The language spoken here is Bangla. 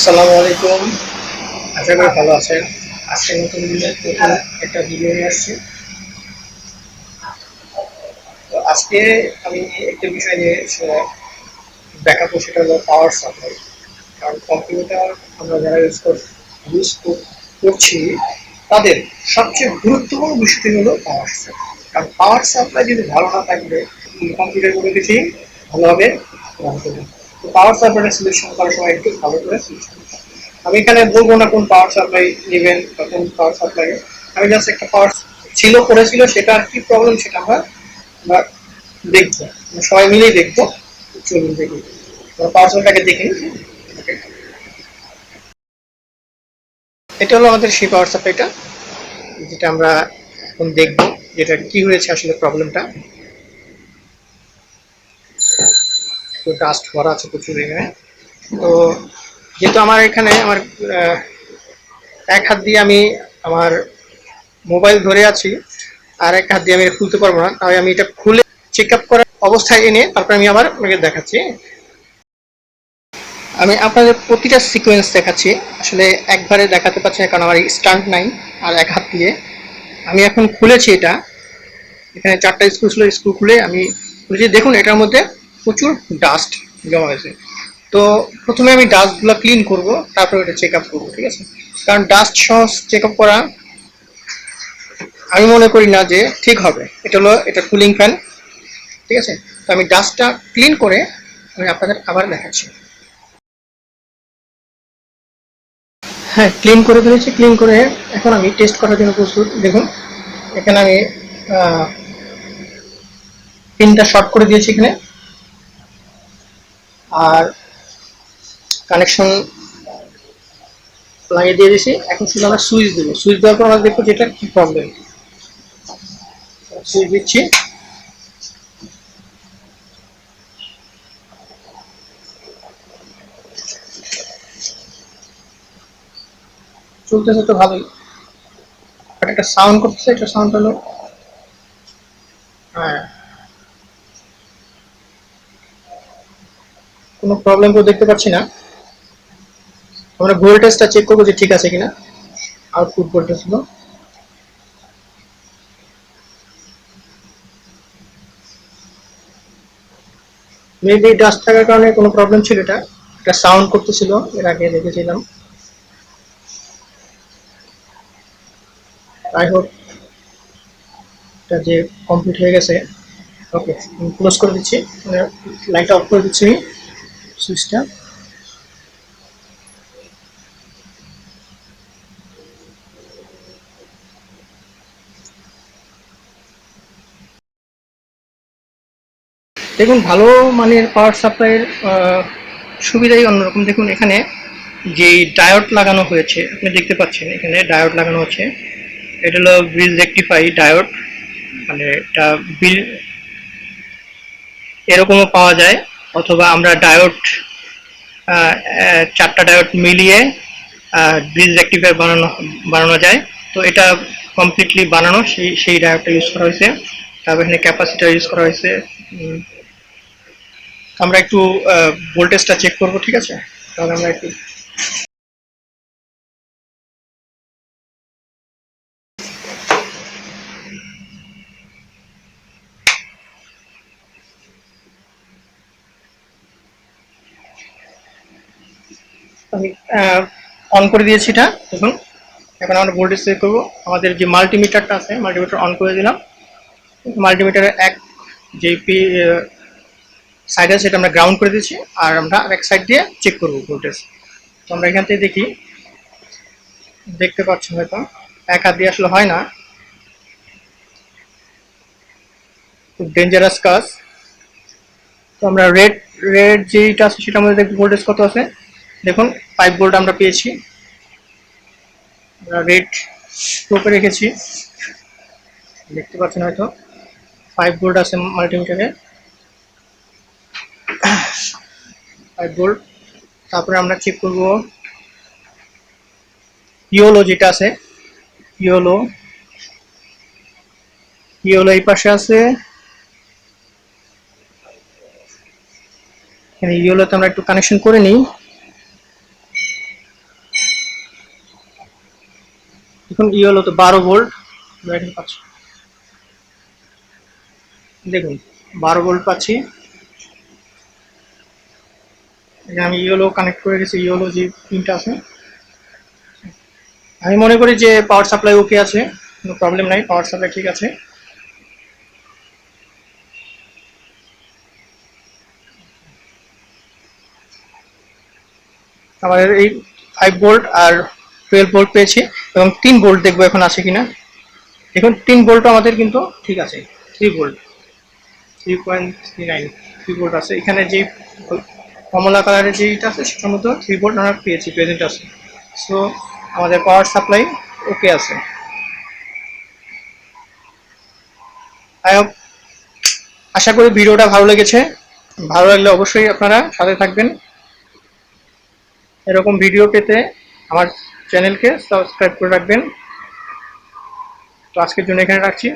আসসালামু আলাইকুম। আশা করি ভালো আছেন। আজকে নতুন দিনে নতুন একটা ভিডিও নিয়ে আসছি। তো আজকে আমি একটা বিষয় নিয়ে দেখাবো, সেটা হলো পাওয়ার সাপ্লাই। কারণ কম্পিউটার আমরা যারা ইউজ করছি তাদের সবচেয়ে গুরুত্বপূর্ণ বিষয়টি হলো পাওয়ার সাপ্লাই। কারণ পাওয়ার সাপ্লাই যদি ভালো না থাকবে কম্পিউটার কোনো কিছুই ভালোভাবে রান করবে না। তো পাওয়ার সাপ্লাইটা সিলেকশন করার সময় একটু ভালো করে সিলেকশন। আমি এখানে বলবো না কোন পাওয়ার সাপ্লাই নেবেন বা কোন পাওয়ার সাপ্লাই। আমি জাস্ট একটা পাওয়ার করেছিল সেটা কি প্রবলেম সেটা আমরা দেখবো, সবাই মিলেই দেখবো। চলুন দেখি পাওয়ার সাপ্লাইটাকে দেখি। এটা হলো আমাদের সেই পাওয়ার সাপ্লাইটা, যেটা আমরা এখন দেখবো যেটা কি হয়েছে আসলে প্রবলেমটা। ডাস্ট ভরা আছে প্রচুর এখানে। তো যেহেতু আমার এখানে আমার এক হাত দিয়ে আমি আমার মোবাইল ধরে আছি, আর এক হাত দিয়ে আমি খুলতে পারবো না, তাই আমি এটা খুলে চেক আপ করার অবস্থায় এনে তারপর আমি আবার আপনাকে দেখাচ্ছি। আমি আপনাদের প্রতিটা সিকোয়েন্স দেখাচ্ছি। আসলে একবারে দেখাতে পারছি না কারণ আমার স্ট্যান্ড নাই, আর এক হাত দিয়ে আমি এখন খুলেছি এটা। এখানে 4টা স্ক্রু ছিল, স্ক্রু খুলে আমি খুলেছি। দেখুন এটার মধ্যে প্রচুর ডাস্ট জমা হয়েছে। তো প্রথমে আমি ডাস্টগুলো ক্লিন করব, তারপর এটা চেক আপ করবো, ঠিক আছে? কারণ ডাস্ট সহ চেক আপ করা আমি মনে করি না যে ঠিক হবে। এটা কুলিং ফ্যান, ঠিক আছে? তো আমি ডাস্টটা ক্লিন করে আমি আপনাদের আবার দেখাচ্ছি। হ্যাঁ, ক্লিন করে ফেলেছি। ক্লিন করে এখন আমি টেস্ট করার জন্য প্রস্তুত। দেখুন এখানে আমি পিনটা শর্ট করে দিয়েছি এখানে, আর কানেকশন লাগিয়ে দিয়ে দিয়েছি। এখন শুধু আমরা সুইচ দেবো। সুইচ দেওয়ার পর আমরা দেখবো যেটা কি প্রবলেম। সুইচ দিচ্ছি। চলতেছে তো ভালোই, বাট একটা সাউন্ড করতেছে। এটা সাউন্ড হলো, হ্যাঁ, কোনো প্রবলেম তো দেখতে পাচ্ছি না। আমরা ভোল্টেজটা চেক করবো যে ঠিক আছে কিনা, আউটপুট ভোল্টেজ গুলো। মেবি ডাস্ট থাকার কারণে কোনো প্রবলেম ছিল। এটা সাউন্ড করতেছিল, এর আগে দেখেছিলাম। আই হোপ এটা যে কমপ্লিট হয়ে গেছে। ওকে, ক্লোজ করে দিচ্ছি, মানে লাইটটা অফ করে দিচ্ছি সুইচটা। দেখুন ভালো মানের পাওয়ার সাপ্লাইয়ের সুবিধাই অন্যরকম। দেখুন এখানে যে ডায়োড লাগানো হয়েছে আপনি দেখতে পাচ্ছেন, এখানে ডায়োড লাগানো হচ্ছে। এটা হলো ব্রিজ রেকটিফাই ডায়োড, মানে এটা বিল এরকমও পাওয়া যায়, অথবা আমরা ডায়োড 4টা ডায়োড মিলিয়ে ব্রিজ রেকটিফায়ার বানানো যায়। তো এটা কমপ্লিটলি বানানো, সেই ডায়োডটা ইউজ করা হয়েছে। তারপর এখানে ক্যাপাসিটার ইউজ করা হয়েছে। আমরা একটু ভোল্টেজটা চেক করব, ঠিক আছে? তাহলে আমরা একটু আমি অন করে দিয়েছি এটা। দেখুন এখন আমরা ভোল্টেজ চেক করবো। আমাদের যে মাল্টিমিটারটা আছে, মাল্টিমিটার অন করে দিলাম। মাল্টিমিটারের যে সাইড আছে সেটা আমরা গ্রাউন্ড করে দিচ্ছি, আর আমরা আরেক সাইড দিয়ে চেক করবো ভোল্টেজ। তো আমরা এখান থেকে দেখি, দেখতে পাচ্ছেন হয়তো এক হাত দিয়ে আসলে হয় না, খুব ডেঞ্জারাস কাজ। তো আমরা রেড রেড যেটা আছে সেটার মধ্যে দেখবো ভোল্টেজ কত আছে। দেখুন 5 ভোল্ট আমরা পেয়েছি। আমরা রেড স্টোপে রেখেছি, দেখতে পাচ্ছেন হয়তো 5 ভোল্ট আছে মাল্টিমিটারে, 5 ভোল্ট। তারপরে আমরা চেক করব ইওলো যেটা আছে, ইওলো ইওলো এই পাশে আছে। এখানে ইওলোতে আমরা একটু কানেকশন করে নিই। এখন হলো তো 12 ভোল্ট দেখেন পাচ্ছি, দেখুন 12 ভোল্ট পাচ্ছি। আমি ইয়েলো কানেক্ট করে গেছি, ইয়েলো যে পিনটা আছে। আমি মনে করি যে পাওয়ার সাপ্লাই ওকে আছে, কোনো প্রবলেম নাই, পাওয়ার সাপ্লাই ঠিক আছে। আমাদের এই 5 ভোল্ট আর 12 ভোল্ট পেয়েছি, এবং 3 ভোল্ট দেখবো এখন আছে কিনা। এখন 3 ভোল্ট আমাদের কিন্তু ঠিক আছে, 3 ভোল্ট, 3.39, 3 ভোল্ট আছে এখানে। যে কমলা কালারের যেটা আছে সেটার মধ্যে 3 ভোল্ট আমরা পেয়েছি, প্রেজেন্ট আছে। সো আমাদের পাওয়ার সাপ্লাই ওকে আছে। আই হোপ, আশা করি ভিডিওটা ভালো লেগেছে। ভালো লাগলে অবশ্যই আপনারা সাথে থাকবেন। এরকম ভিডিও পেতে আমার চ্যানেলকে সাবস্ক্রাইব করে রাখবেন। তো আজকের জন্য এখানে রাখছি।